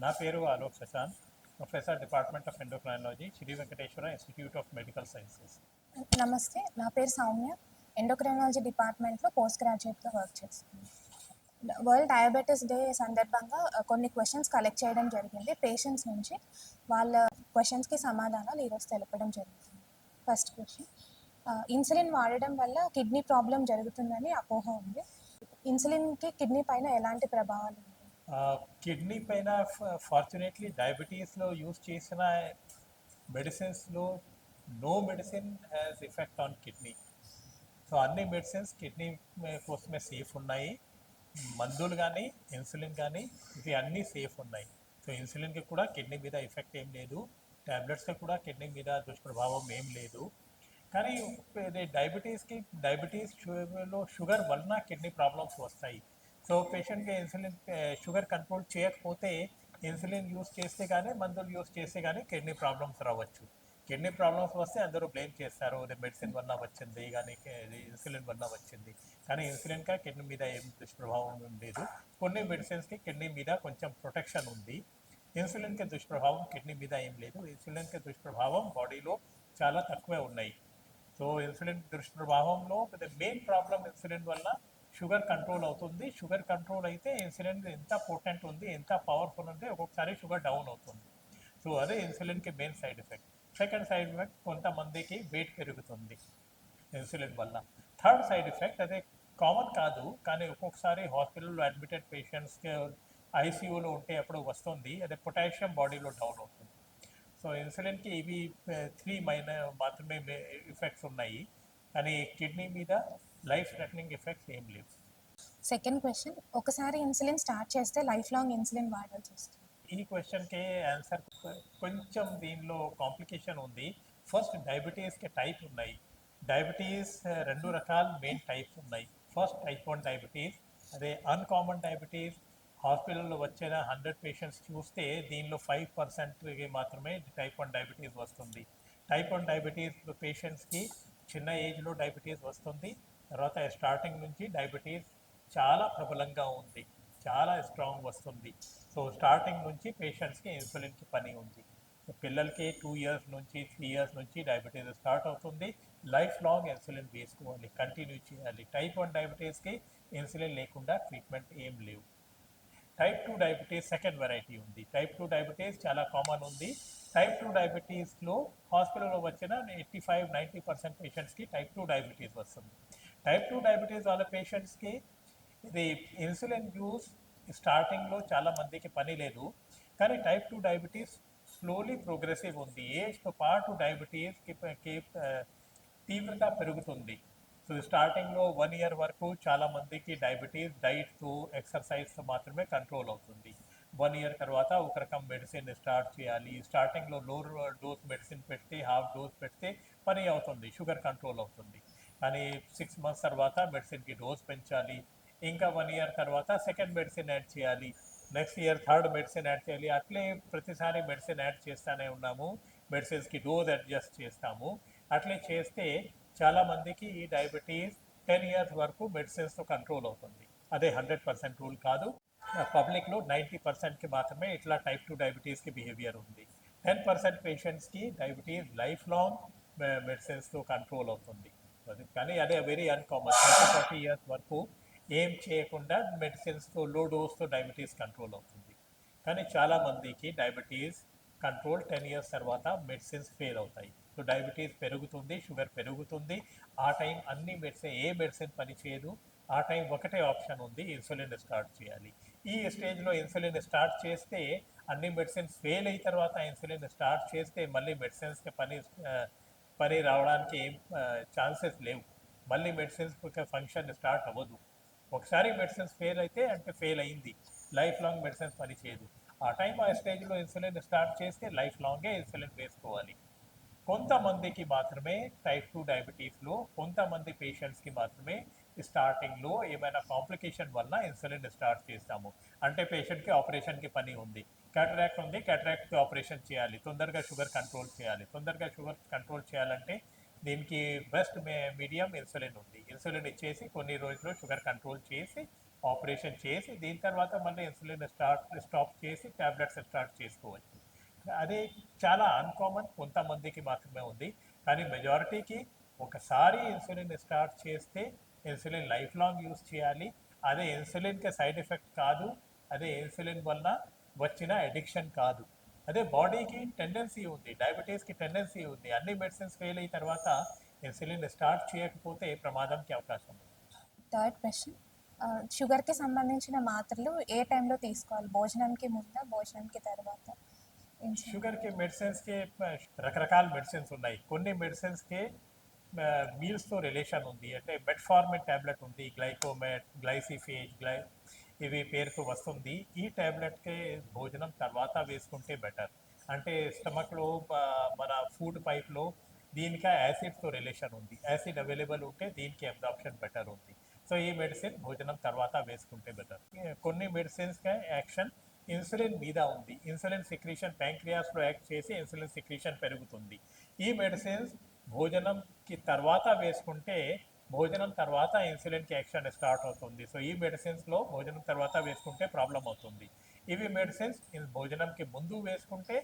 నా పేరు Alok Prashant, professor department of endocrinology, Shri Venkateswara institute of medical sciences. నమస్తే, నా పేరు సౌమ్య. ఎండోక్రైనాలజీ డిపార్ట్మెంట్లో పోస్ట్ గ్రాడ్యుయేట్గా వర్క్ చేస్తున్నాను. వరల్డ్ డయాబెటీస్ డే సందర్భంగా కొన్ని క్వశ్చన్స్ కలెక్ట్ చేయడం జరిగింది పేషెంట్స్ నుంచి. వాళ్ళ క్వశ్చన్స్కి సమాధానాలు ఈరోజు తెలపడం జరుగుతుంది. ఫస్ట్ క్వశ్చన్, ఇన్సులిన్ వాడడం వల్ల కిడ్నీ ప్రాబ్లం జరుగుతుందని అపోహ ఉంది. ఇన్సులిన్కి కిడ్నీ పైన ఎలాంటి ప్రభావాలు ఉంటాయి? కిడ్నీ పైన ఫార్చునేట్లీ డయాబెటీస్లో యూజ్ చేసిన మెడిసిన్స్లో no medicine has effect on kidney. So అన్ని మెడిసిన్స్ కిడ్నీ కోసమే సేఫ్ ఉన్నాయి. మందులు కానీ ఇన్సులిన్ కానీ ఇవి అన్నీ సేఫ్ ఉన్నాయి. సో ఇన్సులిన్కి కూడా కిడ్నీ మీద ఎఫెక్ట్ ఏం లేదు, ట్యాబ్లెట్స్కి కూడా కిడ్నీ మీద దుష్ప్రభావం ఏం లేదు. కానీ డయాబెటీస్లో షుగర్ వలన కిడ్నీ ప్రాబ్లమ్స్ వస్తాయి. సో పేషెంట్కి ఇన్సులిన్ షుగర్ కంట్రోల్ చేయకపోతే ఇన్సులిన్ యూస్ చేస్తే కానీ మందులు యూస్ చేస్తే కానీ కిడ్నీ ప్రాబ్లమ్స్ రావచ్చు. కిడ్నీ ప్రాబ్లమ్స్ వస్తే అందరూ బ్లేమ్ చేస్తారు, అది మెడిసిన్ వల్ల వచ్చింది కానీ ఇన్సులిన్ వల్ల వచ్చింది. కానీ ఇన్సులిన్గా కిడ్నీ మీద ఏం దుష్ప్రభావం లేదు. కొన్ని మెడిసిన్స్కి కిడ్నీ మీద కొంచెం ప్రొటెక్షన్ ఉంది. ఇన్సులిన్కి దుష్ప్రభావం కిడ్నీ మీద ఏం లేదు. ఇన్సులిన్కి దుష్ప్రభావం బాడీలో చాలా తక్కువే ఉన్నాయి. సో ఇన్సులిన్ దుష్ప్రభావంలో మెయిన్ ప్రాబ్లం ఇన్సులిన్ వల్ల షుగర్ కంట్రోల్ అవుతుంది. షుగర్ కంట్రోల్ అయితే ఇన్సులిన్ ఎంత పోటెంట్ ఉంది, ఎంత పవర్ఫుల్ ఉంటే ఒక్కొక్కసారి షుగర్ డౌన్ అవుతుంది. సో అదే ఇన్సులిన్కి main side effect. Second side effect, కొంతమందికి వెయిట్ పెరుగుతుంది ఇన్సులిన్ వల్ల. థర్డ్ సైడ్ ఎఫెక్ట్ అదే కామన్ కాదు, కానీ ఒక్కొక్కసారి హాస్పిటల్లో అడ్మిటెడ్ పేషెంట్స్కి ఐసీయూలో ఉంటే అప్పుడు వస్తుంది, అదే పొటాషియం బాడీలో డౌన్ అవుతుంది. సో ఇన్సులిన్కి ఇవి 3 మాత్రమే ఎఫెక్ట్స్ ఉన్నాయి, కానీ కిడ్నీ మీద లైఫ్ థ్రెటనింగ్ ఎఫెక్ట్స్ ఏం లేవు. సెకండ్ క్వశ్చన్, ఒకసారి ఇన్సులిన్ స్టార్ట్ చేస్తే లైఫ్ లాంగ్ ఇన్సులిన్ వాడాల్సి వస్తుంది. ఈ క్వశ్చన్కి ఆన్సర్ కొంచెం దీనిలో కాంప్లికేషన్ ఉంది. ఫస్ట్, డయాబెటీస్కి టైప్ ఉన్నాయి. డయాబెటీస్ 2 రకాల మెయిన్ టైప్స్ ఉన్నాయి. ఫస్ట్ టైప్ 1 డయాబెటీస్, అదే అన్కామన్ డయాబెటీస్. హాస్పిటల్లో వచ్చిన 100 పేషెంట్స్ చూస్తే దీనిలో 5% మాత్రమే టైప్ 1 డయాబెటీస్ వస్తుంది. టైప్ 1 డయాబెటీస్ పేషెంట్స్కి చిన్న ఏజ్లో డయాబెటీస్ వస్తుంది. తర్వాత స్టార్టింగ్ నుంచి డయాబెటీస్ చాలా ప్రబలంగా ఉంది, చాలా స్ట్రాంగ్ వస్తుంది. సో స్టార్టింగ్ నుంచి పేషెంట్స్కి ఇన్సులిన్కి పని ఉంది. సో పిల్లలకి 2 ఇయర్స్ నుంచి 3 ఇయర్స్ నుంచి డయాబెటీస్ స్టార్ట్ అవుతుంది. లైఫ్ లాంగ్ ఇన్సులిన్ వేసుకోవాలి, కంటిన్యూ చేయాలి. టైప్ 1 డయాబెటీస్కి ఇన్సులిన్ లేకుండా ట్రీట్మెంట్ ఏం లేవు. టైప్ 2 డయాబెటీస్ సెకండ్ వెరైటీ ఉంది. టైప్ 2 డయాబెటీస్ చాలా కామన్ ఉంది. టైప్ 2 డయాబెటీస్లో హాస్పిటల్లో వచ్చిన 85-90% పేషెంట్స్కి టైప్ 2 డయాబెటీస్ వస్తుంది. టైప్ 2 డయాబెటీస్ వాళ్ళ పేషెంట్స్కి ఇది ఇన్సులిన్ యూస్ స్టార్టింగ్లో చాలా మందికి పని లేదు, కానీ టైప్ 2 డయాబెటీస్ స్లోలీ ప్రోగ్రెసివ్ ఉంది. ఏజ్తో పాటు డయాబెటీస్కి తీవ్రత పెరుగుతుంది. సో స్టార్టింగ్లో 1 ఇయర్ వరకు చాలా మందికి డయాబెటీస్ డైట్తో ఎక్సర్సైజ్తో మాత్రమే కంట్రోల్ అవుతుంది. 1 ఇయర్ తర్వాత ఒక రకం మెడిసిన్ స్టార్ట్ చేయాలి. స్టార్టింగ్లో లో డోస్ మెడిసిన్ పెడితే, హాఫ్ డోస్ పెడితే పని అవుతుంది, షుగర్ కంట్రోల్ అవుతుంది. కానీ 6 మంత్స్ తర్వాత మెడిసిన్కి డోస్ పెంచాలి. ఇంకా 1 ఇయర్ తర్వాత సెకండ్ మెడిసిన్ యాడ్ చేయాలి. Next year third medicine add చేయాలి. అట్లే ప్రతిసారి మెడిసిన్ యాడ్ చేస్తూనే ఉన్నాము, మెడిసిన్స్కి డోస్ అడ్జస్ట్ చేస్తాము. అట్లే చేస్తే చాలామందికి ఈ డయాబెటీస్ 10 ఇయర్స్ వరకు మెడిసిన్స్తో కంట్రోల్ అవుతుంది. అదే 100% రూల్ కాదు. పబ్లిక్లో 90%కి మాత్రమే ఇట్లా టైప్ 2 డయాబెటీస్కి బిహేవియర్ ఉంది. 10% పేషెంట్స్కి డయాబెటీస్ లైఫ్ లాంగ్ మెడిసిన్స్తో కంట్రోల్ అవుతుంది. కానీ అదే వెరీ అన్కామన్. 30-40 ఇయర్స్ వరకు ఏం చేయకుండా మెడిసిన్స్తో లో డోస్తో డయాబెటీస్ కంట్రోల్ అవుతుంది. కానీ చాలామందికి డయాబెటీస్ కంట్రోల్ 10 ఇయర్స్ తర్వాత మెడిసిన్స్ ఫెయిల్ అవుతాయి. సో డయాబెటీస్ పెరుగుతుంది, షుగర్ పెరుగుతుంది. ఆ టైం అన్ని ఏ మెడిసిన్ పనిచేయదు. ఆ టైం ఒకటే ఆప్షన్ ఉంది, ఇన్సులిన్ స్టార్ట్ చేయాలి. ఈ స్టేజ్లో ఇన్సులిన్ స్టార్ట్ చేస్తే అన్ని మెడిసిన్స్ ఫెయిల్ అయిన తర్వాత ఇన్సులిన్ స్టార్ట్ చేస్తే మళ్ళీ మెడిసిన్స్కి పని రావడానికి ఏం ఛాన్సెస్ లేవు. మళ్ళీ మెడిసిన్స్ ఫంక్షన్ స్టార్ట్ అవ్వదు. ఒకసారి మెడిసిన్స్ ఫెయిల్ అయితే అంటే ఫెయిల్ అయింది, లైఫ్ లాంగ్ మెడిసిన్స్ పనిచేయదు. ఆ స్టేజ్లో ఇన్సులిన్ స్టార్ట్ చేస్తే లైఫ్ లాంగే ఇన్సులిన్ వేసుకోవాలి. కొంతమందికి మాత్రమే టైప్ 2 డయాబెటీస్లో కొంతమంది పేషెంట్స్కి మాత్రమే స్టార్టింగ్లో ఏమైనా కాంప్లికేషన్ వల్ల ఇన్సులిన్ స్టార్ట్ చేస్తాము. అంటే పేషెంట్కి ఆపరేషన్కి పని ఉంది, క్యాటరాక్ట్ ఉంది, క్యాటరాక్ట్కి ఆపరేషన్ చేయాలి, తొందరగా షుగర్ కంట్రోల్ చేయాలి. తొందరగా షుగర్ కంట్రోల్ చేయాలంటే దీనికి బెస్ట్ మీడియం ఇన్సులిన్ ఉంది. ఇన్సులిన్ ఇచ్చేసి కొన్ని రోజుల్లో షుగర్ కంట్రోల్ చేసి ఆపరేషన్ చేసి దీని తర్వాత మళ్ళీ ఇన్సులిన్ స్టాప్ చేసి ట్యాబ్లెట్స్ స్టార్ట్ చేసుకోవచ్చు. అదే చాలా అన్కామన్, కొంతమందికి మాత్రమే ఉంది. కానీ మెజారిటీకి ఒకసారి ఇన్సులిన్ స్టార్ట్ చేస్తే ఇన్సులిన్ లైఫ్ లాంగ్ యూస్ చేయాలి. అదే ఇన్సులిన్కి సైడ్ ఎఫెక్ట్ కాదు, అదే ఇన్సులిన్ వల్ల వచ్చిన అడిక్షన్ కాదు. అదే బాడీకి టెండెన్సీ ఉంది, డయాబెటీస్కి టెండెన్సీ ఉంది. అన్ని మెడిసిన్స్ ఫెయిల్ అయిన తర్వాత ఇన్సులిన్ స్టార్ట్ చేయకపోతే ప్రమాదంకి అవకాశం ఉంది. థర్డ్ క్వశ్చన్, షుగర్కి సంబంధించిన మాత్రలు ఏ టైంలో తీసుకోవాలి? భోజనానికి ముందా, భోజనానికి తర్వాత? షుగర్కి మెడిసిన్స్కి రకరకాల మెడిసిన్స్ ఉన్నాయి. కొన్ని మెడిసిన్స్కి మీల్స్తో రిలేషన్ ఉంది. అంటే మెట్ఫార్మిన్ ట్యాబ్లెట్ ఉంది, గ్లైకోమెట్, గ్లైసిఫేజ్, ఇవి పేరుతో వస్తుంది. ఈ ట్యాబ్లెట్కి భోజనం తర్వాత వేసుకుంటే బెటర్. అంటే స్టమక్లో మన ఫుడ్ పైప్లో దీనికి యాసిడ్తో రిలేషన్ ఉంది. యాసిడ్ అవైలబుల్ ఉంటే దీనికి అబ్జార్ప్షన్ బెటర్ ఉంది. సో ఈ మెడిసిన్ భోజనం తర్వాత వేసుకుంటే బెటర్. కొన్ని మెడిసిన్స్కి యాక్షన్ ఇన్సులిన్ మీద ఉంది. ఇన్సులిన్ సిక్రీషన్ ప్యాంక్రియాస్లో యాక్ట్ చేసి ఇన్సులిన్ సిక్రీషన్ పెరుగుతుంది. ఈ మెడిసిన్స్ భోజనంకి తర్వాత వేసుకుంటే భోజనం తర్వాత ఇన్సులిన్కి యాక్షన్ స్టార్ట్ అవుతుంది. సో ఈ మెడిసిన్స్లో భోజనం తర్వాత వేసుకుంటే ప్రాబ్లం అవుతుంది. ఇవి మెడిసిన్స్ భోజనంకి ముందు వేసుకుంటే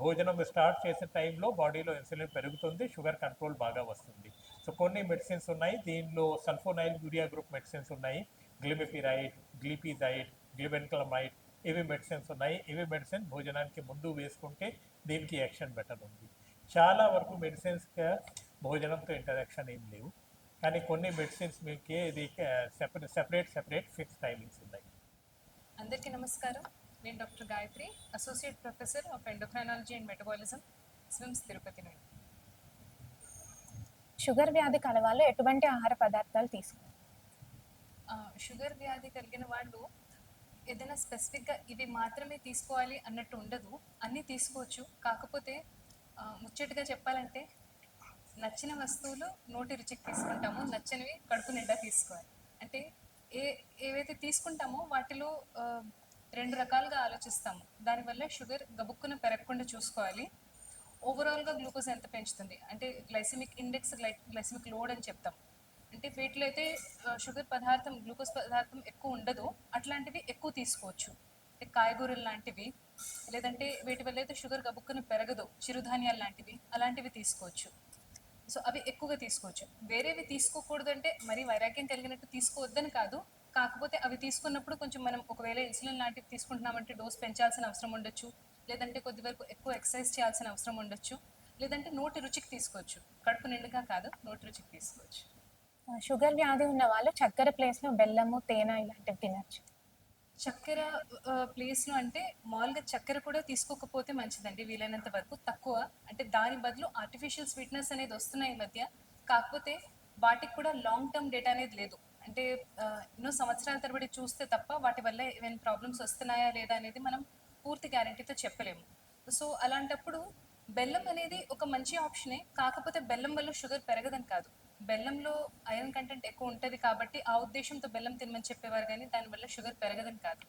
భోజనం స్టార్ట్ చేసే టైంలో బాడీలో ఇన్సులిన్ పెరుగుతుంది, షుగర్ కంట్రోల్ బాగా వస్తుంది. సో కొన్ని మెడిసిన్స్ ఉన్నాయి, దీనిలో సల్ఫోనైల్ యూరియా గ్రూప్ మెడిసిన్స్ ఉన్నాయి, గ్లిమిపిరైడ్, గ్లిపిజైడ్, గ్లిబెన్క్లమైడ్, ఇవి మెడిసిన్స్ ఉన్నాయి. ఇవి మెడిసిన్ భోజనానికి ముందు వేసుకుంటే దీనికి యాక్షన్ బెటర్ ఉంది. చాలా వరకు మెడిసిన్స్కి భోజనంతో ఇంటరాక్షన్ ఏం లేవు. కానీ కొన్ని మెడిసిన్స్ మీకు ఇది సెపరేట్ ఫిక్స్ టైమింగ్స్ ఉన్నాయి. అందరికీ నమస్కారం. నేను doctor Gayatri, associate professor of endocrinology and metabolism, SVIMS Tirupati నుండి. షుగర్ వ్యాధి కలవాళ్ళు ఎటువంటి ఆహార పదార్థాలు తీసుకోవాలి? షుగర్ వ్యాధి కలిగిన వాళ్ళు ఏదైనా స్పెసిఫిక్గా ఇవి మాత్రమే తీసుకోవాలి అన్నట్టు ఉండదు, అన్నీ తీసుకోవచ్చు. కాకపోతే ముచ్చటగా చెప్పాలంటే నచ్చిన వస్తువులు నోటి రుచికి తీసుకుంటాము, నచ్చనివి కడుపు నిండా తీసుకోవాలి. అంటే ఏవైతే తీసుకుంటామో వాటిలో రెండు రకాలుగా ఆలోచిస్తాము. దానివల్ల షుగర్ గబుక్కున పెరగకుండా చూసుకోవాలి. ఓవరాల్గా గ్లూకోజ్ ఎంత పెంచుతుంది అంటే గ్లైసెమిక్ ఇండెక్స్, గ్లైసెమిక్ లోడ్ అని చెప్తాం. అంటే వీటిలో అయితే షుగర్ పదార్థం, గ్లూకోజ్ పదార్థం ఎక్కువ ఉండదు, అట్లాంటివి ఎక్కువ తీసుకోవచ్చు. అంటే కాయగూరలు లాంటివి, లేదంటే వీటి వల్ల అయితే షుగర్ గబుక్కున పెరగదు, చిరుధాన్యాలు లాంటివి, అలాంటివి తీసుకోవచ్చు. సో అవి ఎక్కువగా తీసుకోవచ్చు. వేరేవి తీసుకోకూడదు అంటే మరి వైరాగ్యం కలిగినట్టు తీసుకోవద్దని కాదు, కాకపోతే అవి తీసుకున్నప్పుడు కొంచెం మనం ఒకవేళ ఇన్సులిన్ లాంటివి తీసుకుంటున్నామంటే డోస్ పెంచాల్సిన అవసరం ఉండొచ్చు, లేదంటే కొద్ది వరకు ఎక్కువ ఎక్సర్సైజ్ చేయాల్సిన అవసరం ఉండొచ్చు, లేదంటే నోటి రుచికి తీసుకోవచ్చు. కడుపు నిండుగా కాదు, నోటి రుచికి తీసుకోవచ్చు. షుగర్ వ్యాధి ఉన్న వాళ్ళు చక్కెర ప్లేస్లో బెల్లము, తేనె ఇలాంటివి తినచ్చు. చక్కెర ప్లేస్లో అంటే మామూలుగా చక్కెర కూడా తీసుకోకపోతే మంచిదండి, వీలైనంత వరకు తక్కువ. అంటే దాని బదులు ఆర్టిఫిషియల్ స్వీట్నెస్ అనేది వస్తున్నాయి ఈ మధ్య, కాకపోతే వాటికి కూడా లాంగ్ టర్మ్ డేటా అనేది లేదు. అంటే ఎన్నో సంవత్సరాల తరబడి చూస్తే తప్ప వాటి వల్ల ఏమైనా ప్రాబ్లమ్స్ వస్తున్నాయా లేదా అనేది మనం పూర్తి గ్యారంటీతో చెప్పలేము. సో అలాంటప్పుడు బెల్లం అనేది ఒక మంచి ఆప్షనే, కాకపోతే బెల్లం వల్ల షుగర్ పెరగదని కాదు. బెల్లంలో ఐరన్ కంటెంట్ ఎక్కువ ఉంటుంది కాబట్టి ఆ ఉద్దేశంతో బెల్లం తినమని చెప్పేవారు, కానీ దానివల్ల షుగర్ పెరగదని కాదు.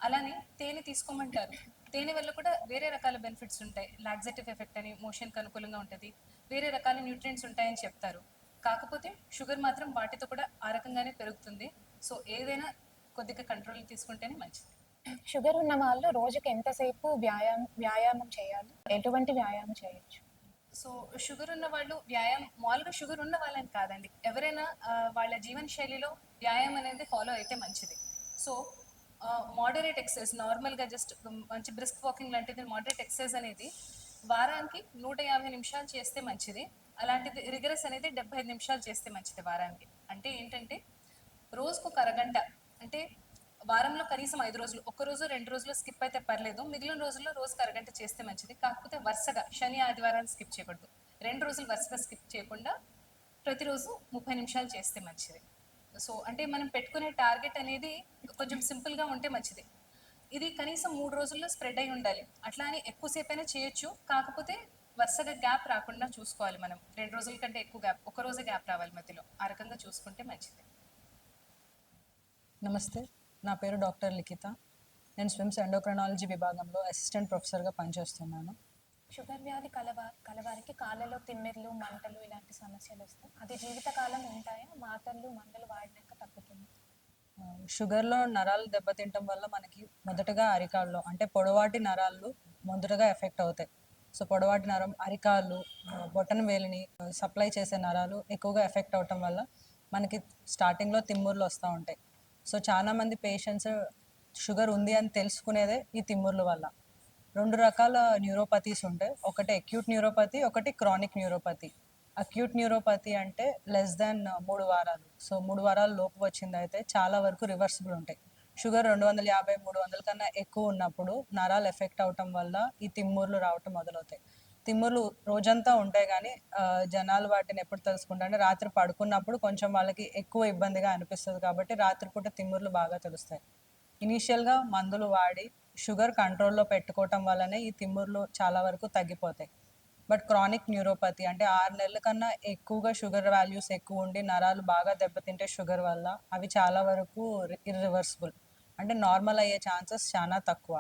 అలానే తేనె తీసుకోమంటారు, తేనె వల్ల కూడా వేరే రకాల బెనిఫిట్స్ ఉంటాయి. లాక్సేటివ్ ఎఫెక్ట్ అని, మోషన్కి అనుకూలంగా ఉంటుంది, వేరే రకాల న్యూట్రియంట్స్ ఉంటాయని చెప్తారు. కాకపోతే షుగర్ మాత్రం వాటితో కూడా ఆ రకంగానే పెరుగుతుంది. సో ఏదైనా కొద్దిగా కంట్రోల్ తీసుకుంటేనే మంచిది. షుగర్ ఉన్న వాళ్ళు రోజుకి ఎంతసేపు వ్యాయామం చేయాలి? ఎటువంటి వ్యాయామం చేయొచ్చు? సో షుగర్ ఉన్న వాళ్ళు మామూలుగా షుగర్ ఉన్న వాళ్ళని కాదండి, ఎవరైనా వాళ్ళ జీవన శైలిలో వ్యాయామం అనేది ఫాలో అయితే మంచిది. సో మోడరేట్ ఎక్సర్సైజ్, నార్మల్గా జస్ట్ మంచి బ్రిస్క్ వాకింగ్ లాంటిది మోడరేట్ ఎక్సర్సైజ్ అనేది వారానికి 150 నిమిషాలు చేస్తే మంచిది. అలాంటిది రిగరస్ అనేది 75 నిమిషాలు చేస్తే మంచిది వారానికి. అంటే ఏంటంటే రోజుకు ఒక అరగంట, అంటే వారంలో కనీసం 5 రోజులు, ఒక్క రోజు 2 రోజులు స్కిప్ అయితే పర్లేదు, మిగిలిన రోజుల్లో రోజుకు అరగంట చేస్తే మంచిది. కాకపోతే వరుసగా శని ఆదివారాలు స్కిప్ చేయకూడదు, 2 రోజులు వరుసగా స్కిప్ చేయకుండా ప్రతిరోజు 30 నిమిషాలు చేస్తే మంచిది. సో అంటే మనం పెట్టుకునే టార్గెట్ అనేది కొంచెం సింపుల్గా ఉంటే మంచిది. ఇది కనీసం 3 రోజుల్లో స్ప్రెడ్ అయి ఉండాలి. అట్లా అని ఎక్కువసేపు అయినా చేయొచ్చు, కాకపోతే వరుసగా గ్యాప్ రాకుండా చూసుకోవాలి. మనం 2 రోజుల కంటే ఎక్కువ గ్యాప్, ఒక రోజే గ్యాప్ రావాలి మధ్యలో, ఆ రకంగా చూసుకుంటే మంచిది. నమస్తే, నా పేరు డాక్టర్ లిఖిత. నేను స్విమ్స్ ఎండోక్రైనాలజీ విభాగంలో అసిస్టెంట్ ప్రొఫెసర్గా పనిచేస్తున్నాను. షుగర్ వ్యాధి కలవారికి కాళ్ళలో తిమ్మిర్లు, మంటలు ఇలాంటి సమస్యలు వస్తాయి. అది జీవితకాలం ఉంటాయా? మాత్రలు, మందులు వాడినాక తగ్గుతుంది? షుగర్లో నరాలు దెబ్బతింటం వల్ల మనకి మొదటగా అరికాల్లో అంటే పొడవాటి నరాలు మొదటగా ఎఫెక్ట్ అవుతాయి. సో పొడవాటి నరం అరికాళ్ళు, బొటన వేలిని సప్లై చేసే నరాలు ఎక్కువగా ఎఫెక్ట్ అవటం వల్ల మనకి స్టార్టింగ్లో తిమ్ముర్లు వస్తూ ఉంటాయి. సో చాలామంది పేషెంట్స్ షుగర్ ఉంది అని తెలుసుకునేదే ఈ తిమ్ముర్ల వల్ల. 2 రకాల న్యూరోపతీస్ ఉంటాయి. ఒకటి అక్యూట్ న్యూరోపతి, ఒకటి క్రానిక్ న్యూరోపతి. అక్యూట్ న్యూరోపతి అంటే లెస్ దాన్ 3 వారాలు. సో 3 వారాల లోపు వచ్చిందైతే చాలా వరకు రివర్సిబుల్ ఉంటాయి. షుగర్ 250, 300 కన్నా ఎక్కువ ఉన్నప్పుడు నరాలు ఎఫెక్ట్ అవటం వల్ల ఈ తిమ్ముర్లు రావటం మొదలవుతాయి. తిమ్ముర్లు రోజంతా ఉంటాయి కానీ జనాలు వాటిని ఎప్పుడు తెలుసుకుంటారు అంటే రాత్రి పడుకున్నప్పుడు కొంచెం వాళ్ళకి ఎక్కువ ఇబ్బందిగా అనిపిస్తుంది కాబట్టి రాత్రిపూట తిమ్ముర్లు బాగా తెలుస్తాయి. ఇనీషియల్గా మందులు వాడి షుగర్ కంట్రోల్లో పెట్టుకోవటం వల్లనే ఈ తిమ్ముర్లు చాలా వరకు తగ్గిపోతాయి. బట్ క్రానిక్ న్యూరోపతి అంటే 6 నెలల కన్నా ఎక్కువగా షుగర్ వాల్యూస్ ఎక్కువ ఉండి నరాలు బాగా దెబ్బతింటే షుగర్ వల్ల అవి చాలా వరకు ఇర్రివర్సిబుల్ అంటే నార్మల్ అయ్యే ఛాన్సెస్ చాలా తక్కువ.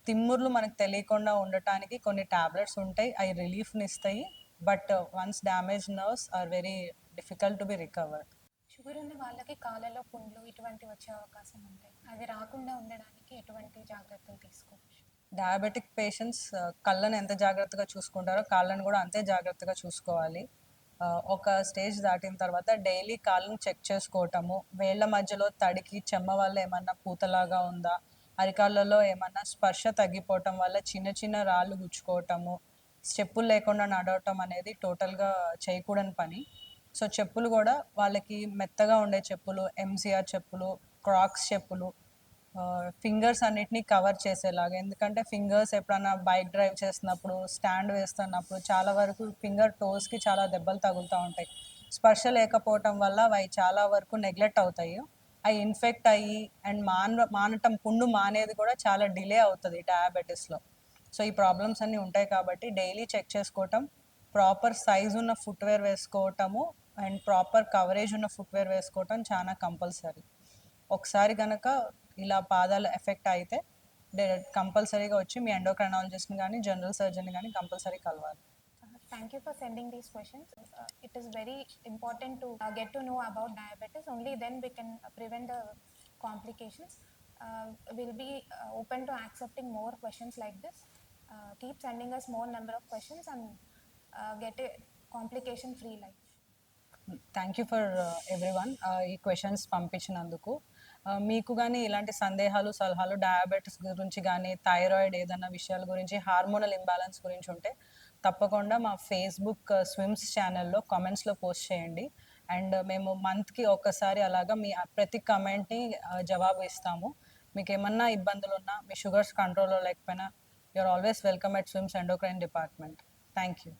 తిమ్ముర్లు మనకు తెలియకుండా ఉండటానికి కొన్ని టాబ్లెట్స్ ఉంటాయి, అవి రిలీఫ్ని ఇస్తాయి. But once damage nerves are very difficult to be recovered. Sugar ఉన్న వాళ్ళకి కాళ్ళలో పుండ్లు ఇటువంటివి వచ్చే అవకాశం ఉంటాయి. అవి రాకుండా ఉండడానికి ఎటువంటి జాగ్రత్తలు తీసుకోవచ్చు? డయాబెటిక్ పేషెంట్స్ కళ్ళను ఎంత జాగ్రత్తగా చూసుకుంటారో కాళ్ళను కూడా అంతే జాగ్రత్తగా చూసుకోవాలి. ఒక స్టేజ్ దాటిన తర్వాత డైలీ కాళ్ళను చెక్ చేసుకోవటము, వేళ్ళ మధ్యలో తడికి చెమ్మ వల్ల ఏమన్నా పూతలాగా ఉందా, అరికాళ్ళలో ఏమన్నా స్పర్శ తగ్గిపోవటం వల్ల చిన్న చిన్న రాళ్ళు గుచ్చుకోవటము, చెప్పులు లేకుండా నడవటం అనేది టోటల్గా చేయకూడని పని. సో చెప్పులు కూడా వాళ్ళకి మెత్తగా ఉండే చెప్పులు, ఎంసీఆర్ చెప్పులు, క్రాక్స్ చెప్పులు, ఫింగర్స్ అన్నిటినీ కవర్ చేసేలాగా. ఎందుకంటే ఫింగర్స్ ఎప్పుడన్నా బైక్ డ్రైవ్ చేస్తున్నప్పుడు, స్టాండ్ వేస్తున్నప్పుడు చాలా వరకు ఫింగర్ టోస్కి చాలా దెబ్బలు తగులుతూ ఉంటాయి. స్పర్శ లేకపోవటం వల్ల అవి చాలా వరకు నెగ్లెక్ట్ అవుతాయి. అవి ఇన్ఫెక్ట్ అయ్యి అండ్ మానటం, పుండు మానేది కూడా చాలా డిలే అవుతుంది డయాబెటీస్లో. సో ఈ ప్రాబ్లమ్స్ అన్నీ ఉంటాయి కాబట్టి డైలీ చెక్ చేసుకోవటం, ప్రాపర్ సైజ్ ఉన్న ఫుట్వేర్ వేసుకోవటము అండ్ ప్రాపర్ కవరేజ్ ఉన్న ఫుట్వేర్ వేసుకోవటం చాలా కంపల్సరీ. ఒకసారి కనుక ఇలా పాదాలు ఎఫెక్ట్ అయితే కంపల్సరీగా వచ్చి మీ ఎండోక్రైనాలజిస్ట్ని కానీ జనరల్ సర్జన్ని కానీ కంపల్సరీ కలవాలి. Thank you for sending these questions. It is very important to get to know about diabetes. Only then we can prevent the complications. We'll be open to accepting more questions like this. Keep sending us more number of questions and get a complication-free life. Thank you for everyone ఈ questions పంపించినందుకు. మీకు కానీ ఇలాంటి సందేహాలు, సలహాలు diabetes గురించి కానీ, thyroid ఏదైనా విషయాల గురించి, హార్మోనల్ ఇంబ్యాలెన్స్ గురించి ఉంటే తప్పకుండా మా ఫేస్బుక్ స్విమ్స్ ఛానల్లో కామెంట్స్లో పోస్ట్ చేయండి. అండ్ మేము మంత్కి ఒకసారి అలాగా మీ ప్రతి కమెంట్ని జవాబు ఇస్తాము. మీకు ఏమన్నా ఇబ్బందులు ఉన్నా, మీ షుగర్స్ కంట్రోల్లో లేకపోయినా you're always welcome at SVIMS endocrine department. Thank you.